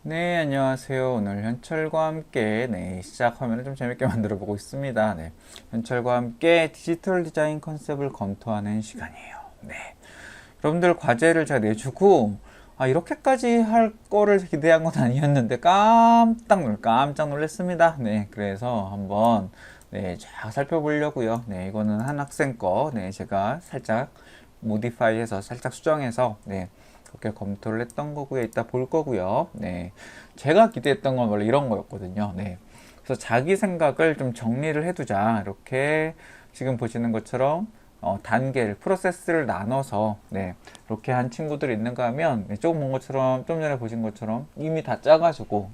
네, 안녕하세요. 오늘 현철과 함께 시작 화면을 좀 재밌게 만들어 보고 있습니다. 현철과 함께 디지털 디자인 컨셉을 검토하는 시간이에요. 여러분들 과제를 제가 내주고 이렇게까지 할 거를 기대한 건 아니었는데 깜짝 놀랐습니다. 그래서 한번 쫙 살펴보려고요. 이거는 한 학생 거 제가 살짝 모디파이해서 살짝 수정해서 그렇게 검토를 했던 거고요. 이따 볼 거고요. 제가 기대했던 건 원래 이런 거였거든요. 그래서 자기 생각을 좀 정리를 해두자. 이렇게 지금 보시는 것처럼 단계를, 프로세스를 나눠서 이렇게 한 친구들이 있는가 하면 조금 본 것처럼, 좀 전에 보신 것처럼 이미 다 짜가지고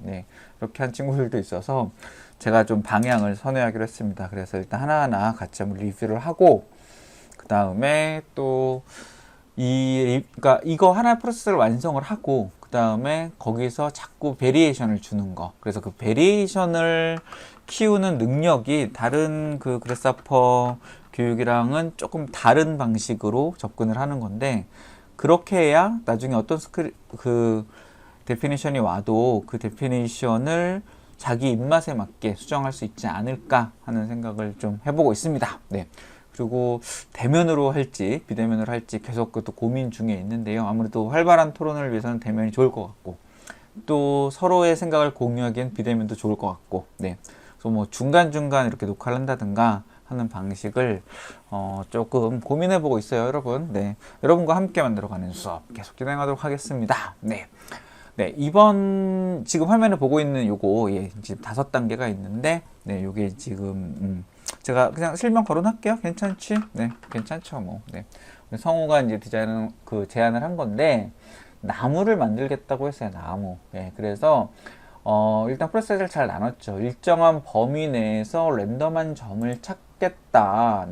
이렇게 한 친구들도 있어서 제가 좀 방향을 선회하기로 했습니다. 그래서 일단 하나하나 같이 한번 리뷰를 하고 그 다음에 또 그러니까 이거 하나의 프로세스를 완성을 하고 그 다음에 거기서 자꾸 베리에이션을 주는 거. 그래서 그 베리에이션을 키우는 능력이 다른 그 그래스하퍼 교육이랑은 조금 다른 방식으로 접근을 하는 건데, 그렇게 해야 나중에 어떤 그 데피니션이 와도 그 데피니션을 자기 입맛에 맞게 수정할 수 있지 않을까 하는 생각을 좀 해보고 있습니다. 그리고 대면으로 할지 비대면으로 할지 계속 그것도 고민 중에 있는데요. 아무래도 활발한 토론을 위해서는 대면이 좋을 것 같고, 또 서로의 생각을 공유하기엔 비대면도 좋을 것 같고, 그래서 뭐 중간중간 이렇게 녹화를 한다든가 하는 방식을 조금 고민해 보고 있어요, 여러분. 여러분과 함께 만들어가는 수업 계속 진행하도록 하겠습니다. 이번 지금 화면에 보고 있는 요거 지금 5단계가 있는데 요게 지금 제가 그냥 실명 거론할게요. 괜찮지? 괜찮죠, 뭐. 성우가 이제 제안을 한 건데, 나무를 만들겠다고 했어요, 나무. 그래서, 일단 프로세스를 잘 나눴죠. 일정한 범위 내에서 랜덤한 점을 찾겠다.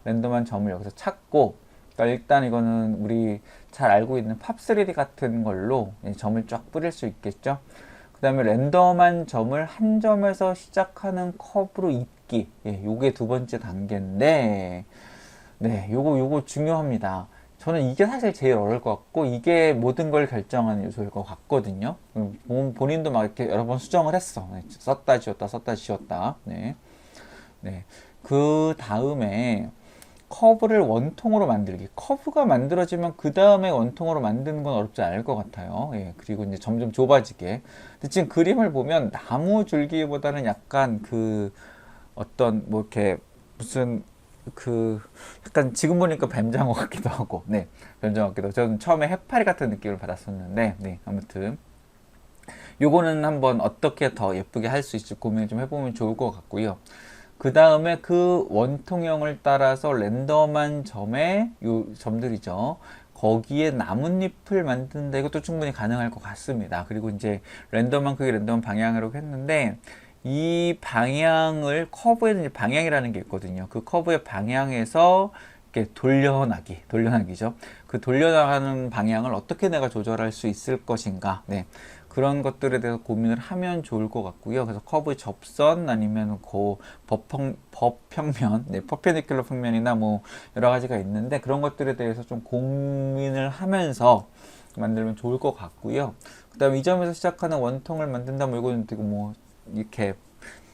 랜덤한 점을 여기서 찾고, 그러니까 일단 이거는 우리 잘 알고 있는 팝3D 같은 걸로 점을 쫙 뿌릴 수 있겠죠. 그 다음에 랜덤한 점을 한 점에서 시작하는 커브로 잇기. 요게 두 번째 단계인데, 요거 중요합니다. 저는 이게 사실 제일 어려울 것 같고, 이게 모든 걸 결정하는 요소일 것 같거든요. 본인도 막 이렇게 여러 번 수정을 했어. 썼다, 지웠다, 썼다, 지웠다. 그 다음에, 커브를 원통으로 만들기. 커브가 만들어지면 그 다음에 원통으로 만드는 건 어렵지 않을 것 같아요. 그리고 이제 점점 좁아지게. 근데 지금 그림을 보면 나무 줄기보다는 약간 그 어떤 뭐 이렇게 무슨 그 약간 지금 보니까 뱀장어 같기도 하고, 뱀장어 같기도 하고. 저는 처음에 해파리 같은 느낌을 받았었는데, 아무튼 요거는 한번 어떻게 더 예쁘게 할 수 있을지 고민을 좀 해보면 좋을 것 같고요. 그 다음에 그 원통형을 따라서 랜덤한 점의 요 점들이죠. 거기에 나뭇잎을 만든다. 이것도 충분히 가능할 것 같습니다. 그리고 이제 랜덤한 크기, 랜덤 방향으로 했는데, 이 방향을 커브에는 이제 방향이라는 게 있거든요. 그 커브의 방향에서 이렇게 돌려나기죠. 그 돌려나가는 방향을 어떻게 내가 조절할 수 있을 것인가. 그런 것들에 대해서 고민을 하면 좋을 것 같고요. 그래서 커브의 접선 아니면 그 법평면, 퍼펜디큘러 평면이나 뭐 여러 가지가 있는데, 그런 것들에 대해서 좀 고민을 하면서 만들면 좋을 것 같고요. 그 다음에 이 점에서 시작하는 원통을 만든다면 이거는 되게 뭐 이렇게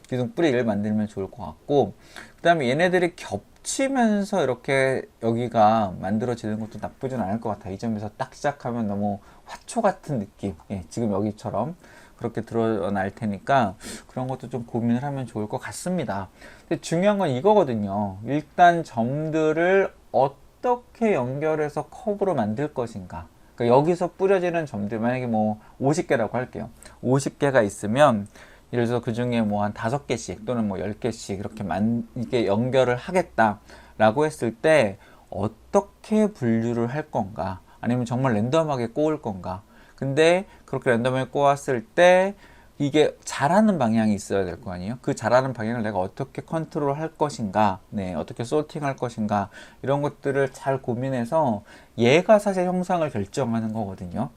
기둥 뿌리를 만들면 좋을 것 같고, 그 다음에 얘네들이 겹치면서 이렇게 여기가 만들어지는 것도 나쁘진 않을 것 같아요. 이 점에서 딱 시작하면 너무 화초 같은 느낌, 지금 여기처럼 그렇게 드러날 테니까 그런 것도 좀 고민을 하면 좋을 것 같습니다. 근데 중요한 건 이거거든요. 일단 점들을 어떻게 연결해서 커브로 만들 것인가. 그러니까 여기서 뿌려지는 점들, 만약에 뭐 50개라고 할게요. 50개가 있으면 예를 들어서 그 중에 뭐 한 5개씩 또는 뭐 10개씩 이게 연결을 하겠다라고 했을 때 어떻게 분류를 할 건가? 아니면 정말 랜덤하게 꼬을 건가? 근데 그렇게 랜덤하게 꼬았을 때 이게 잘하는 방향이 있어야 될 거 아니에요? 그 잘하는 방향을 내가 어떻게 컨트롤 할 것인가? 어떻게 소팅 할 것인가? 이런 것들을 잘 고민해서 얘가 사실 형상을 결정하는 거거든요.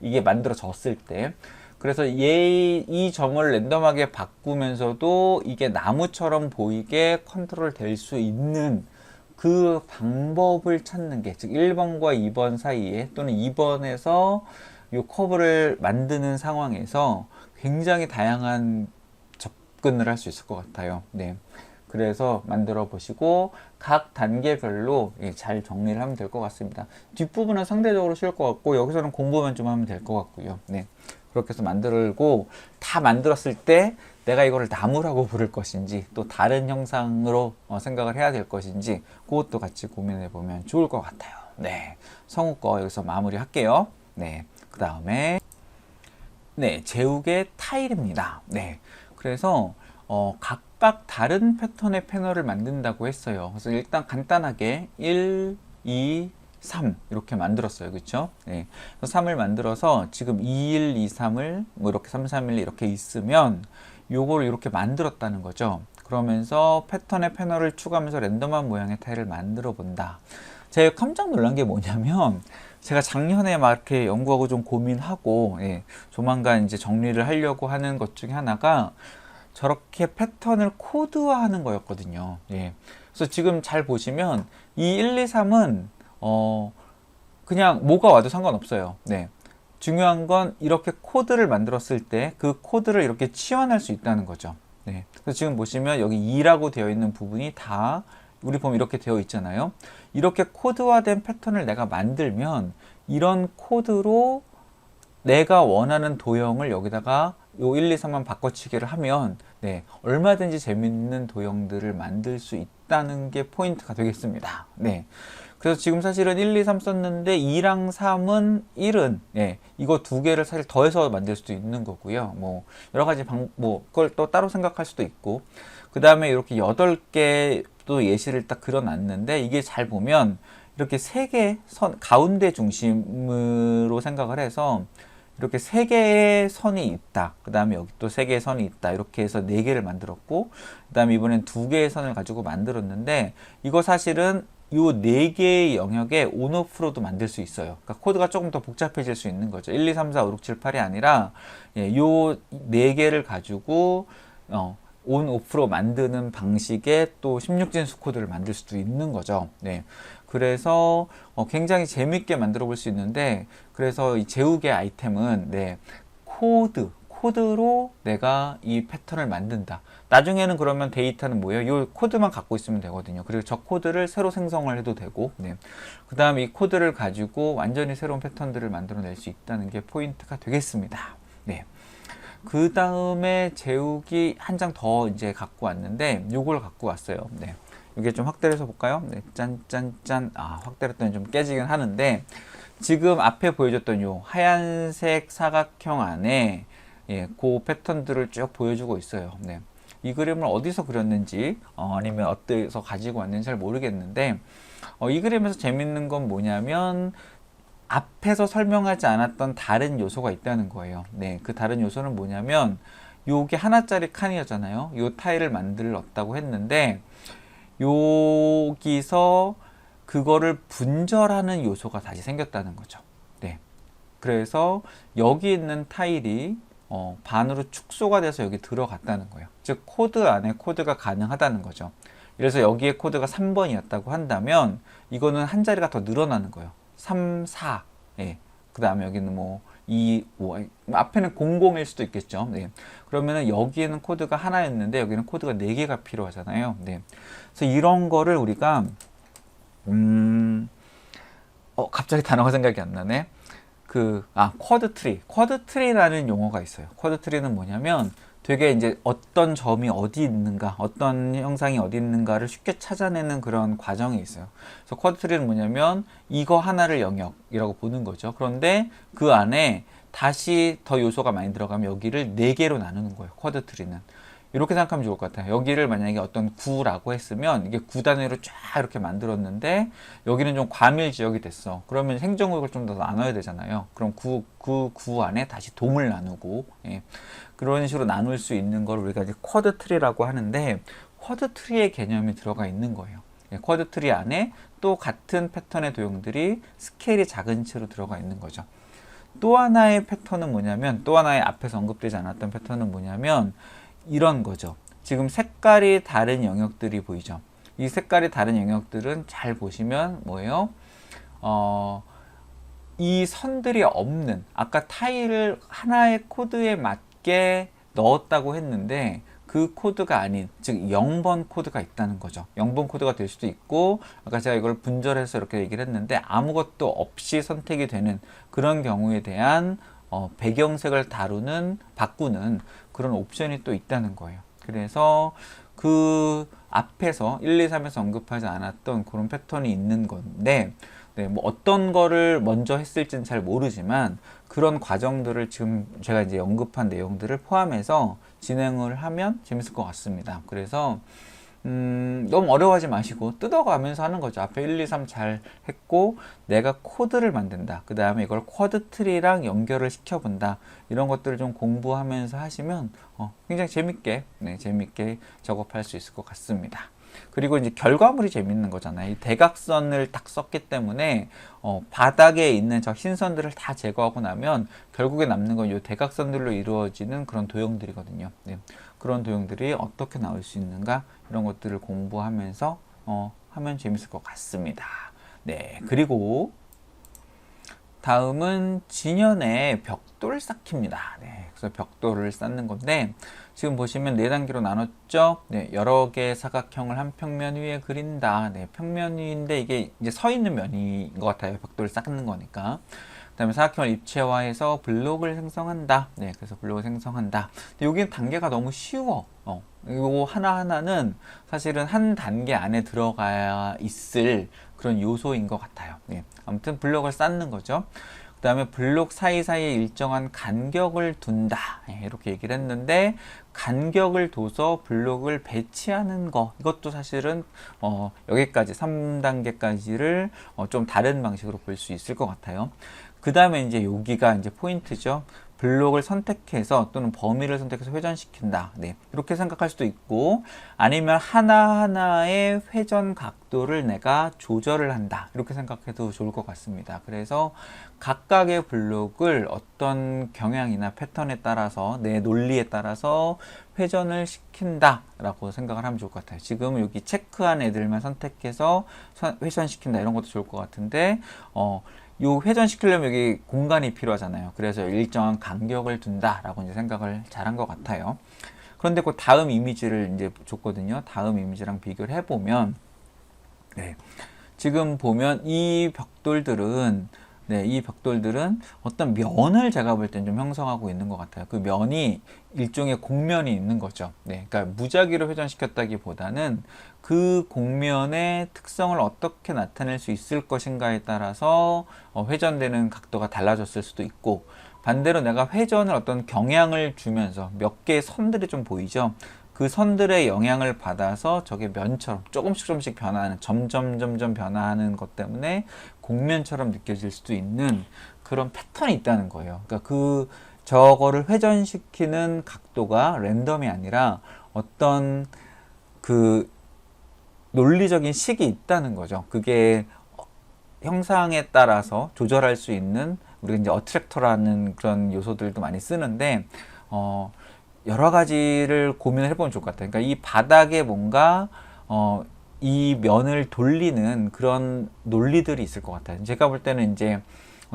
이게 만들어졌을 때. 그래서 이 점을 랜덤하게 바꾸면서도 이게 나무처럼 보이게 컨트롤 될 수 있는 그 방법을 찾는 게, 즉 1번과 2번 사이에 또는 2번에서 이 커브를 만드는 상황에서 굉장히 다양한 접근을 할 수 있을 것 같아요. 네. 그래서 만들어 보시고 각 단계별로 잘 정리를 하면 될 것 같습니다. 뒷부분은 상대적으로 쉬울 것 같고 여기서는 공부만 좀 하면 될 것 같고요. 네. 그렇게 해서 만들고 다 만들었을 때 내가 이거를 나무라고 부를 것인지 또 다른 형상으로 생각을 해야 될 것인지 그것도 같이 고민해 보면 좋을 것 같아요. 네. 성우 거 여기서 마무리 할게요. 네. 그 다음에 네, 제욱의 타일입니다. 네. 그래서 각각 다른 패턴의 패널을 만든다고 했어요. 그래서 일단 간단하게 1, 2, 3 이렇게 만들었어요. 그렇죠? 네. 3을 만들어서 지금 2, 1, 2, 3을 뭐 이렇게 3, 3, 1 이렇게 있으면 요거를 이렇게 만들었다는 거죠. 그러면서 패턴의 패널을 추가하면서 랜덤한 모양의 타일을 만들어 본다. 제가 깜짝 놀란 게 뭐냐면 제가 작년에 막 이렇게 연구하고 좀 고민하고 조만간 이제 정리를 하려고 하는 것 중에 하나가 저렇게 패턴을 코드화하는 거였거든요. 그래서 지금 잘 보시면 이 1, 2, 3은 그냥 뭐가 와도 상관없어요. 중요한 건 이렇게 코드를 만들었을 때 그 코드를 이렇게 치환할 수 있다는 거죠. 그래서 지금 보시면 여기 2라고 되어 있는 부분이 다 우리 보면 이렇게 되어 있잖아요. 이렇게 코드화된 패턴을 내가 만들면 이런 코드로 내가 원하는 도형을 여기다가 요 1, 2, 3만 바꿔치기를 하면 얼마든지 재밌는 도형들을 만들 수 있다는 게 포인트가 되겠습니다. 그래서 지금 사실은 1, 2, 3 썼는데 2랑 3은 1은 이거 두 개를 사실 더해서 만들 수도 있는 거고요. 뭐 여러 가지 그걸 또 따로 생각할 수도 있고 그 다음에 이렇게 8개 또 예시를 딱 그려놨는데 이게 잘 보면 이렇게 3개 선 가운데 중심으로 생각을 해서 이렇게 3개의 선이 있다. 그 다음에 여기 또 3개의 선이 있다. 이렇게 해서 4개를 만들었고 그 다음에 이번엔 2개의 선을 가지고 만들었는데 이거 사실은 이 4개의 영역에 온오프로도 만들 수 있어요. 그러니까 코드가 조금 더 복잡해질 수 있는 거죠. 1, 2, 3, 4, 5, 6, 7, 8이 아니라 이 4개를 가지고 온오프로 만드는 방식의 또 16진수 코드를 만들 수도 있는 거죠. 그래서 굉장히 재밌게 만들어 볼 수 있는데 그래서 이 제욱의 아이템은 코드로 내가 이 패턴을 만든다. 나중에는 그러면 데이터는 뭐예요? 이 코드만 갖고 있으면 되거든요. 그리고 저 코드를 새로 생성을 해도 되고 그 다음에 이 코드를 가지고 완전히 새로운 패턴들을 만들어낼 수 있다는 게 포인트가 되겠습니다. 그 다음에 제욱이 한 장 더 이제 갖고 왔는데 요걸 갖고 왔어요. 이게 좀 확대를 해서 볼까요? 짠짠짠. 확대를 했더니 좀 깨지긴 하는데 지금 앞에 보여줬던 요 하얀색 사각형 안에 그 패턴들을 쭉 보여주고 있어요. 이 그림을 어디서 그렸는지 아니면 어디서 가지고 왔는지 잘 모르겠는데 이 그림에서 재밌는 건 뭐냐면 앞에서 설명하지 않았던 다른 요소가 있다는 거예요. 그 다른 요소는 뭐냐면 요게 하나짜리 칸이었잖아요. 요 타일을 만들었다고 했는데 여기서 그거를 분절하는 요소가 다시 생겼다는 거죠. 그래서 여기 있는 타일이 반으로 축소가 돼서 여기 들어갔다는 거예요. 즉 코드 안에 코드가 가능하다는 거죠. 그래서 여기에 코드가 3번이었다고 한다면 이거는 한 자리가 더 늘어나는 거예요. 3, 4. 그 다음에 여기는 뭐 2, 5. 앞에는 00일 수도 있겠죠. 그러면은 여기에는 코드가 하나였는데 여기는 코드가 4개가 필요하잖아요. 그래서 이런 거를 우리가 갑자기 단어가 생각이 안 나네. 쿼드 트리. 쿼드 트리라는 용어가 있어요. 쿼드 트리는 뭐냐면 되게 이제 어떤 점이 어디 있는가, 어떤 형상이 어디 있는가를 쉽게 찾아내는 그런 과정이 있어요. 그래서 쿼드 트리는 뭐냐면 이거 하나를 영역이라고 보는 거죠. 그런데 그 안에 다시 더 요소가 많이 들어가면 여기를 4개로 나누는 거예요. 쿼드 트리는. 이렇게 생각하면 좋을 것 같아요. 여기를 만약에 어떤 구라고 했으면 이게 9단위로 쫙 이렇게 만들었는데 여기는 좀 과밀 지역이 됐어. 그러면 행정구역을 좀 더 나눠야 되잖아요. 그럼 구 안에 다시 동을 나누고 그런 식으로 나눌 수 있는 걸 우리가 이제 쿼드 트리라고 하는데 쿼드 트리의 개념이 들어가 있는 거예요. 쿼드 트리 안에 또 같은 패턴의 도형들이 스케일이 작은 채로 들어가 있는 거죠. 또 하나의 패턴은 뭐냐면 또 하나의 앞에서 언급되지 않았던 패턴은 뭐냐면 이런 거죠. 지금 색깔이 다른 영역들이 보이죠. 이 색깔이 다른 영역들은 잘 보시면 뭐예요? 이 선들이 없는, 아까 타일을 하나의 코드에 맞게 넣었다고 했는데 그 코드가 아닌, 즉 0번 코드가 있다는 거죠. 0번 코드가 될 수도 있고, 아까 제가 이걸 분절해서 이렇게 얘기를 했는데 아무것도 없이 선택이 되는 그런 경우에 대한 배경색을 바꾸는 그런 옵션이 또 있다는 거예요. 그래서 그 앞에서 1, 2, 3에서 언급하지 않았던 그런 패턴이 있는 건데, 네, 뭐 어떤 거를 먼저 했을지는 잘 모르지만 그런 과정들을 지금 제가 이제 언급한 내용들을 포함해서 진행을 하면 재밌을 것 같습니다. 그래서 너무 어려워하지 마시고 뜯어가면서 하는 거죠. 앞에 1, 2, 3 잘 했고 내가 코드를 만든다. 그 다음에 이걸 쿼드 트리랑 연결을 시켜본다. 이런 것들을 좀 공부하면서 하시면 굉장히 재밌게 작업할 수 있을 것 같습니다. 그리고 이제 결과물이 재밌는 거잖아요. 이 대각선을 딱 썼기 때문에 바닥에 있는 저 흰선들을 다 제거하고 나면 결국에 남는 건 이 대각선들로 이루어지는 그런 도형들이거든요. 네. 그런 도형들이 어떻게 나올 수 있는가, 이런 것들을 공부하면서 하면 재밌을 것 같습니다. 네. 그리고 다음은 진연의 벽돌 쌓기입니다. 네, 그래서 벽돌을 쌓는 건데 지금 보시면 4단계로 나눴죠. 네, 여러 개의 사각형을 한 평면 위에 그린다. 네, 평면 위인데 이게 이제 서 있는 면인 것 같아요. 벽돌을 쌓는 거니까. 그 다음에 사각형을 입체화해서 블록을 생성한다. 네, 그래서 블록을 생성한다. 근데 여기는 단계가 너무 쉬워. 이거 하나하나는 사실은 한 단계 안에 들어가야 있을 그런 요소인 것 같아요. 네, 아무튼 블록을 쌓는 거죠. 그 다음에 블록 사이사이에 일정한 간격을 둔다. 네, 이렇게 얘기를 했는데 간격을 둬서 블록을 배치하는 거, 이것도 사실은 여기까지 3단계까지를 좀 다른 방식으로 볼 수 있을 것 같아요. 그 다음에 이제 여기가 이제 포인트죠. 블록을 선택해서 또는 범위를 선택해서 회전시킨다. 네, 이렇게 생각할 수도 있고, 아니면 하나하나의 회전 각도를 내가 조절을 한다. 이렇게 생각해도 좋을 것 같습니다. 그래서 각각의 블록을 어떤 경향이나 패턴에 따라서, 내 논리에 따라서 회전을 시킨다 라고 생각을 하면 좋을 것 같아요. 지금 여기 체크한 애들만 선택해서 회전시킨다, 이런 것도 좋을 것 같은데 요 회전시키려면 여기 공간이 필요하잖아요. 그래서 일정한 간격을 둔다라고 이제 생각을 잘한 것 같아요. 그런데 그 다음 이미지를 이제 줬거든요. 다음 이미지랑 비교를 해보면, 네, 지금 보면 이 벽돌들은 어떤 면을 제가 볼 땐 좀 형성하고 있는 것 같아요. 그 면이 일종의 곡면이 있는 거죠. 네, 그러니까 무작위로 회전시켰다기보다는 그 곡면의 특성을 어떻게 나타낼 수 있을 것인가에 따라서 회전되는 각도가 달라졌을 수도 있고, 반대로 내가 회전을 어떤 경향을 주면서 몇 개의 선들이 좀 보이죠. 그 선들의 영향을 받아서 저게 면처럼 조금씩 변화하는, 점점 변화하는 것 때문에 곡면처럼 느껴질 수도 있는 그런 패턴이 있다는 거예요. 그러니까 저거를 회전시키는 각도가 랜덤이 아니라 어떤 그 논리적인 식이 있다는 거죠. 그게 형상에 따라서 조절할 수 있는, 우리가 이제 어트랙터라는 그런 요소들도 많이 쓰는데 여러 가지를 고민을 해보면 좋을 것 같아요. 그러니까 이 바닥에 뭔가 이 면을 돌리는 그런 논리들이 있을 것 같아요. 제가 볼 때는 이제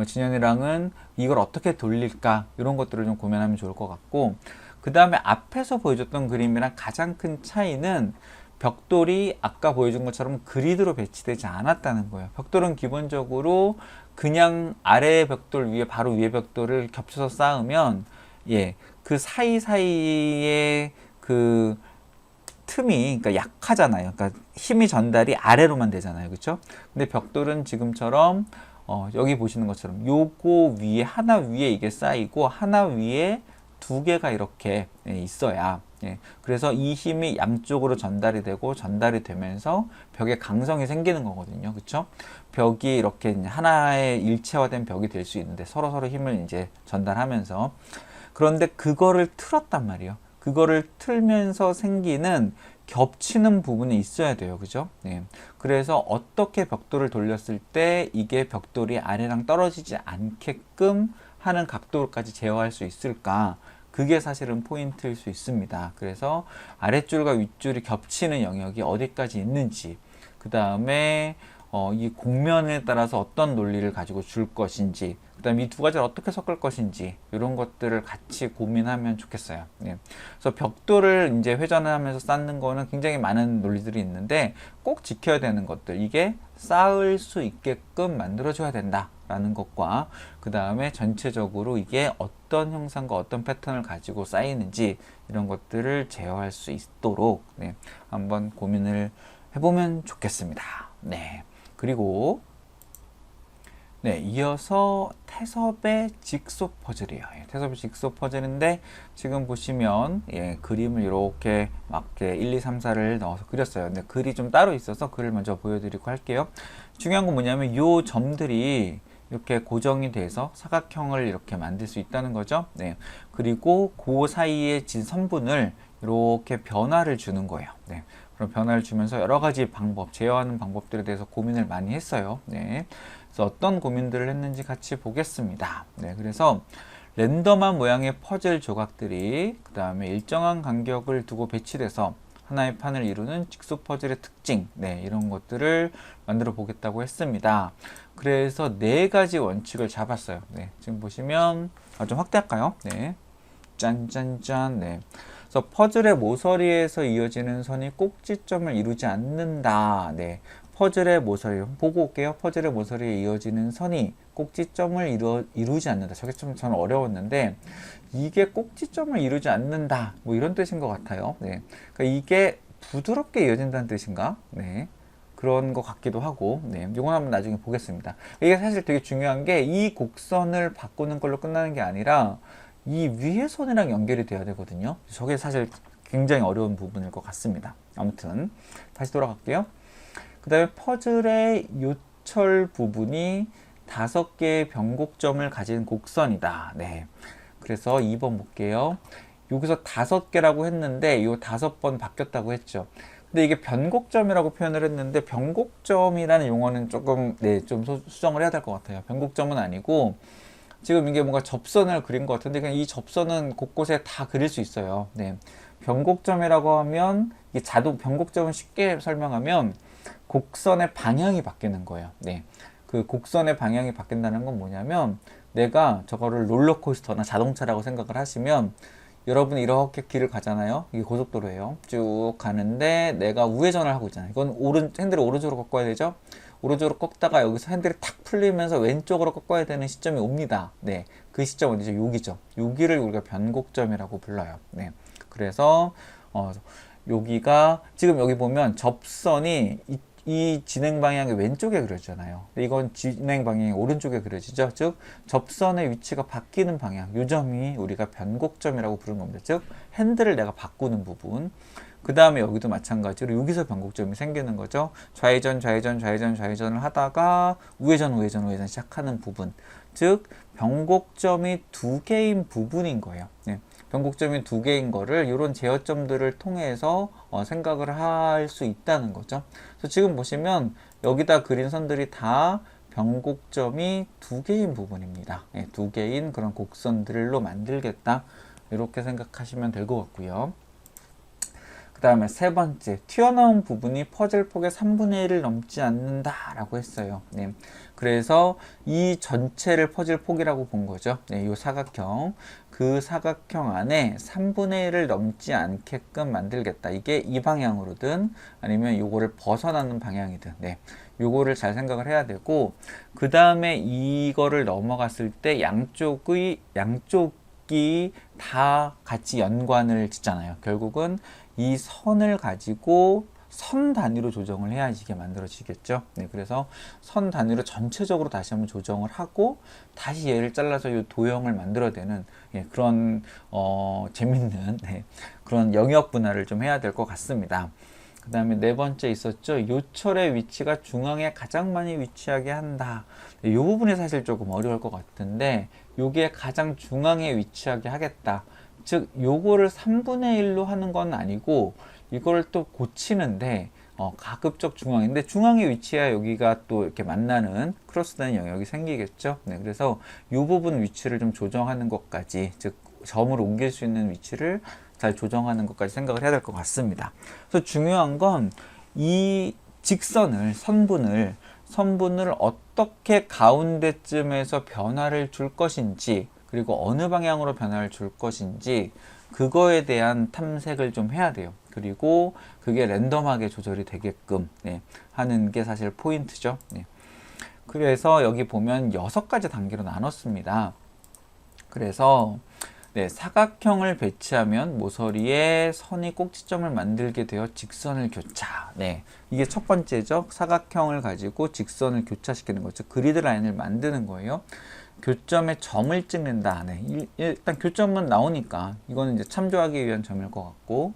진현이랑은 이걸 어떻게 돌릴까, 이런 것들을 좀 고민하면 좋을 것 같고, 그 다음에 앞에서 보여줬던 그림이랑 가장 큰 차이는 벽돌이 아까 보여준 것처럼 그리드로 배치되지 않았다는 거예요. 벽돌은 기본적으로 그냥 아래 벽돌 위에, 바로 위에 벽돌을 겹쳐서 쌓으면 그 사이사이에 그 틈이, 그러니까 약하잖아요. 그러니까 힘이 전달이 아래로만 되잖아요. 그렇죠? 근데 벽돌은 지금처럼 여기 보시는 것처럼 요거 위에, 하나 위에 이게 쌓이고 하나 위에 두 개가 이렇게 있어야, 그래서 이 힘이 양쪽으로 전달이 되면서 벽에 강성이 생기는 거거든요. 그렇죠? 벽이 이렇게 하나의 일체화된 벽이 될 수 있는데 서로 힘을 이제 전달하면서, 그런데 그거를 틀었단 말이에요. 그거를 틀면서 생기는 겹치는 부분이 있어야 돼요. 그죠? 네. 그래서 어떻게 벽돌을 돌렸을 때 이게 벽돌이 아래랑 떨어지지 않게끔 하는 각도까지 제어할 수 있을까? 그게 사실은 포인트일 수 있습니다. 그래서 아랫줄과 윗줄이 겹치는 영역이 어디까지 있는지, 그 다음에 이 곡면에 따라서 어떤 논리를 가지고 줄 것인지, 그 다음에 이 두 가지를 어떻게 섞을 것인지, 이런 것들을 같이 고민하면 좋겠어요. 네. 그래서 벽돌을 이제 회전하면서 쌓는 거는 굉장히 많은 논리들이 있는데, 꼭 지켜야 되는 것들, 이게 쌓을 수 있게끔 만들어줘야 된다라는 것과, 그 다음에 전체적으로 이게 어떤 형상과 어떤 패턴을 가지고 쌓이는지, 이런 것들을 제어할 수 있도록, 네, 한번 고민을 해보면 좋겠습니다. 네. 그리고 네, 이어서 태섭의 직소 퍼즐이에요. 태섭의 직소 퍼즐인데 지금 보시면 그림을 이렇게 맞게 1, 2, 3, 4를 넣어서 그렸어요. 근데 글이 좀 따로 있어서 글을 먼저 보여드리고 할게요. 중요한 건 뭐냐면 이 점들이 이렇게 고정이 돼서 사각형을 이렇게 만들 수 있다는 거죠. 네. 그리고 그 사이에 진 선분을 이렇게 변화를 주는 거예요. 네. 그런 변화를 주면서 여러 가지 방법, 제어하는 방법들에 대해서 고민을 많이 했어요. 네. 그래서 어떤 고민들을 했는지 같이 보겠습니다. 네. 그래서 랜덤한 모양의 퍼즐 조각들이 그 다음에 일정한 간격을 두고 배치돼서 하나의 판을 이루는 직소 퍼즐의 특징, 네, 이런 것들을 만들어 보겠다고 했습니다. 그래서 네 가지 원칙을 잡았어요. 네, 지금 보시면 좀 확대할까요? 네, 짠짠짠. 네, 그래서 퍼즐의 모서리에서 이어지는 선이 꼭지점을 이루지 않는다. 네, 퍼즐의 모서리 보고 올게요. 퍼즐의 모서리에 이어지는 선이 꼭지점을 이루지 않는다. 저게 좀 저는 어려웠는데 이게 꼭지점을 이루지 않는다. 뭐 이런 뜻인 것 같아요. 네, 그러니까 이게 부드럽게 이어진다는 뜻인가? 네. 그런 것 같기도 하고, 네, 이건 한번 나중에 보겠습니다. 이게 사실 되게 중요한 게 이 곡선을 바꾸는 걸로 끝나는 게 아니라 이 위의 선이랑 연결이 돼야 되거든요. 저게 사실 굉장히 어려운 부분일 것 같습니다. 아무튼 다시 돌아갈게요. 그 다음에 퍼즐의 요철 부분이 5개의 변곡점을 가진 곡선이다. 네, 그래서 2번 볼게요. 여기서 5개라고 했는데 이 5번 바뀌었다고 했죠. 근데 이게 변곡점이라고 표현을 했는데 변곡점이라는 용어는 조금 좀 수정을 해야 될 것 같아요. 변곡점은 아니고 지금 이게 뭔가 접선을 그린 것 같은데 그냥 이 접선은 곳곳에 다 그릴 수 있어요. 네. 변곡점이라고 하면 이 변곡점을 쉽게 설명하면 곡선의 방향이 바뀌는 거예요. 네. 그 곡선의 방향이 바뀐다는 건 뭐냐면 내가 저거를 롤러코스터나 자동차라고 생각을 하시면 여러분이 이렇게 길을 가잖아요. 이게 고속도로예요. 쭉 가는데 내가 우회전을 하고 있잖아요. 이건 핸들을 오른쪽으로 꺾어야 되죠. 오른쪽으로 꺾다가 여기서 핸들이 탁 풀리면서 왼쪽으로 꺾어야 되는 시점이 옵니다. 네, 그 시점 어디죠? 여기죠. 여기를 우리가 변곡점이라고 불러요. 네, 그래서 여기가 지금 여기 보면 접선이 이 진행 방향이 왼쪽에 그려지잖아요. 이건 진행 방향이 오른쪽에 그려지죠. 즉 접선의 위치가 바뀌는 방향, 이 점이 우리가 변곡점이라고 부르는 겁니다. 즉 핸들을 내가 바꾸는 부분. 그 다음에 여기도 마찬가지로 여기서 변곡점이 생기는 거죠. 좌회전을 하다가 우회전 시작하는 부분. 즉 변곡점이 2개인 부분인 거예요. 네. 변곡점이 2개인 거를 이런 제어점들을 통해서 생각을 할 수 있다는 거죠. 그래서 지금 보시면 여기다 그린 선들이 다 변곡점이 2개인 부분입니다. 네, 2개인 그런 곡선들로 만들겠다. 이렇게 생각하시면 될 것 같고요. 그 다음에 세 번째, 튀어나온 부분이 퍼즐 폭의 3분의 1을 넘지 않는다 라고 했어요. 네. 그래서 이 전체를 퍼즐 폭이라고 본 거죠. 네, 이 사각형, 그 사각형 안에 3분의 1을 넘지 않게끔 만들겠다. 이게 이 방향으로든 아니면 요거를 벗어나는 방향이든, 네, 요거를 잘 생각을 해야 되고, 그 다음에 이거를 넘어갔을 때 양쪽이 다 같이 연관을 짓잖아요. 결국은 이 선을 가지고 선 단위로 조정을 해야지 이게 만들어지겠죠. 네, 그래서 선 단위로 전체적으로 다시 한번 조정을 하고 다시 얘를 잘라서 이 도형을 만들어내는 그런 재밌는 그런 영역 분할을 좀 해야 될 것 같습니다. 그 다음에 네 번째 있었죠. 요철의 위치가 중앙에 가장 많이 위치하게 한다. 이 부분이 사실 조금 어려울 것 같은데 요게 가장 중앙에 위치하게 하겠다. 즉 요거를 3분의 1로 하는 건 아니고 이걸 또 고치는데 가급적 중앙인데 중앙에 위치해야 여기가 또 이렇게 만나는 크로스되는 영역이 생기겠죠. 네, 그래서 이 부분 위치를 좀 조정하는 것까지, 즉 점을 옮길 수 있는 위치를 잘 조정하는 것까지 생각을 해야 될 것 같습니다. 그래서 중요한 건 이 직선을, 선분을 선분을 어떻게 가운데쯤에서 변화를 줄 것인지, 그리고 어느 방향으로 변화를 줄 것인지, 그거에 대한 탐색을 좀 해야 돼요. 그리고 그게 랜덤하게 조절이 되게끔 하는 게 사실 포인트죠. 그래서 여기 보면 6가지 단계로 나눴습니다. 그래서 사각형을 배치하면 모서리에 선이 꼭지점을 만들게 되어 직선을 교차. 이게 첫 번째죠. 사각형을 가지고 직선을 교차시키는 거죠. 그리드 라인을 만드는 거예요. 교점에 점을 찍는다. 일단 교점은 나오니까 이거는 이제 참조하기 위한 점일 것 같고,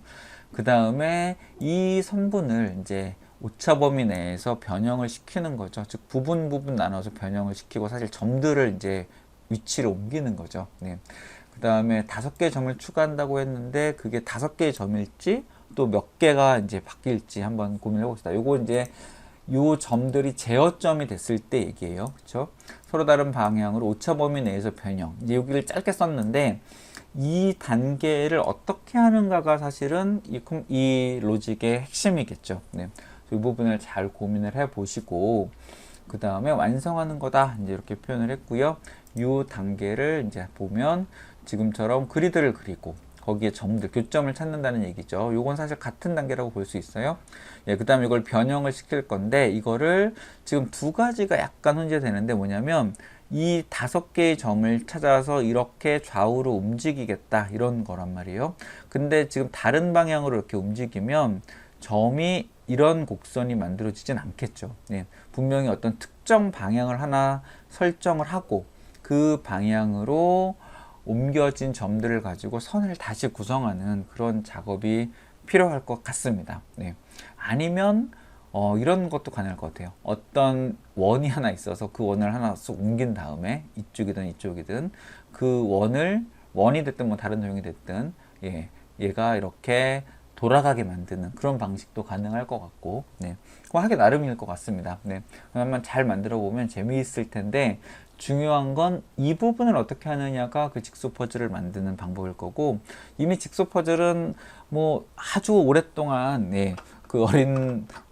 그 다음에 이 선분을 이제 오차 범위 내에서 변형을 시키는 거죠. 즉 부분 나눠서 변형을 시키고, 사실 점들을 이제 위치를 옮기는 거죠. 그 다음에 5개의 점을 추가한다고 했는데 그게 5개의 점일지 또 몇 개가 이제 바뀔지 한번 고민해 봅시다. 요거 이제 요 점들이 제어점이 됐을 때 얘기예요. 그렇죠? 서로 다른 방향으로 오차 범위 내에서 변형. 이제 여기를 짧게 썼는데 이 단계를 어떻게 하는가가 사실은 이 로직의 핵심이겠죠. 이 부분을 잘 고민을 해 보시고, 그 다음에 완성하는 거다 이제 이렇게 표현을 했고요. 이 단계를 이제 보면 지금처럼 그리드를 그리고 거기에 점들, 교점을 찾는다는 얘기죠. 요건 사실 같은 단계라고 볼 수 있어요. 그 다음에 이걸 변형을 시킬 건데, 이거를 지금 2가지가 약간 문제되는데 뭐냐면 이 5개의 점을 찾아서 이렇게 좌우로 움직이겠다 이런 거란 말이에요. 근데 지금 다른 방향으로 이렇게 움직이면 점이 이런 곡선이 만들어지진 않겠죠. 분명히 어떤 특정 방향을 하나 설정을 하고 그 방향으로 옮겨진 점들을 가지고 선을 다시 구성하는 그런 작업이 필요할 것 같습니다. 아니면 이런 것도 가능할 것 같아요. 어떤 원이 하나 있어서 그 원을 하나 쏙 옮긴 다음에 이쪽이든 이쪽이든 그 원이 됐든 뭐 다른 도형이 됐든 얘가 이렇게 돌아가게 만드는 그런 방식도 가능할 것 같고, 그거 하기 나름일 것 같습니다. 한번 잘 만들어 보면 재미있을 텐데, 중요한 건 이 부분을 어떻게 하느냐가 그 직소 퍼즐을 만드는 방법일 거고, 이미 직소 퍼즐은 뭐 아주 오랫동안 그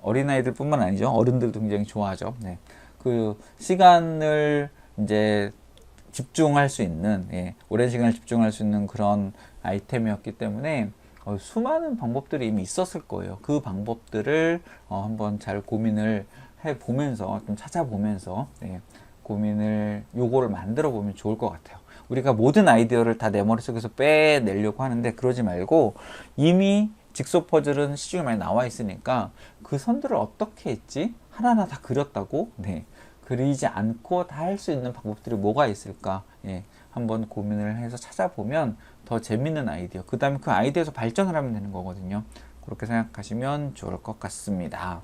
어린아이들 뿐만 아니죠. 어른들도 굉장히 좋아하죠. 그 시간을 이제 집중할 수 있는, 오랜 시간을 집중할 수 있는 그런 아이템이었기 때문에 수많은 방법들이 이미 있었을 거예요. 그 방법들을 한번 잘 고민을 해보면서, 좀 찾아보면서 요거를 만들어 보면 좋을 것 같아요. 우리가 모든 아이디어를 다 내 머릿속에서 빼내려고 하는데 그러지 말고, 이미 직소 퍼즐은 시중에 많이 나와 있으니까 그 선들을 어떻게 했지? 하나하나 다 그렸다고? 그리지 않고 다 할 수 있는 방법들이 뭐가 있을까? 한번 고민을 해서 찾아보면 더 재밌는 아이디어, 그 다음에 그 아이디어에서 발전을 하면 되는 거거든요. 그렇게 생각하시면 좋을 것 같습니다.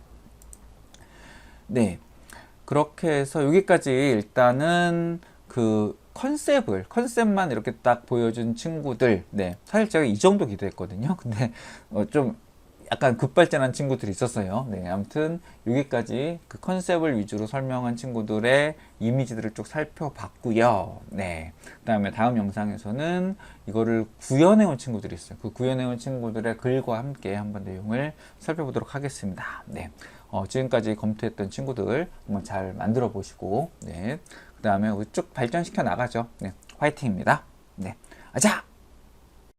그렇게 해서 여기까지 일단은 그 컨셉만 이렇게 딱 보여준 친구들, 사실 제가 이 정도 기대했거든요. 근데 좀 약간 급발전한 친구들이 있었어요. 아무튼 여기까지 그 컨셉을 위주로 설명한 친구들의 이미지들을 쭉 살펴봤고요. 그 다음에 다음 영상에서는 이거를 구현해 온 친구들이 있어요. 그 구현해 온 친구들의 글과 함께 한번 내용을 살펴보도록 하겠습니다. 지금까지 검토했던 친구들 한번 잘 만들어 보시고, 그 다음에 쭉 발전시켜 나가죠. 화이팅입니다. 아자!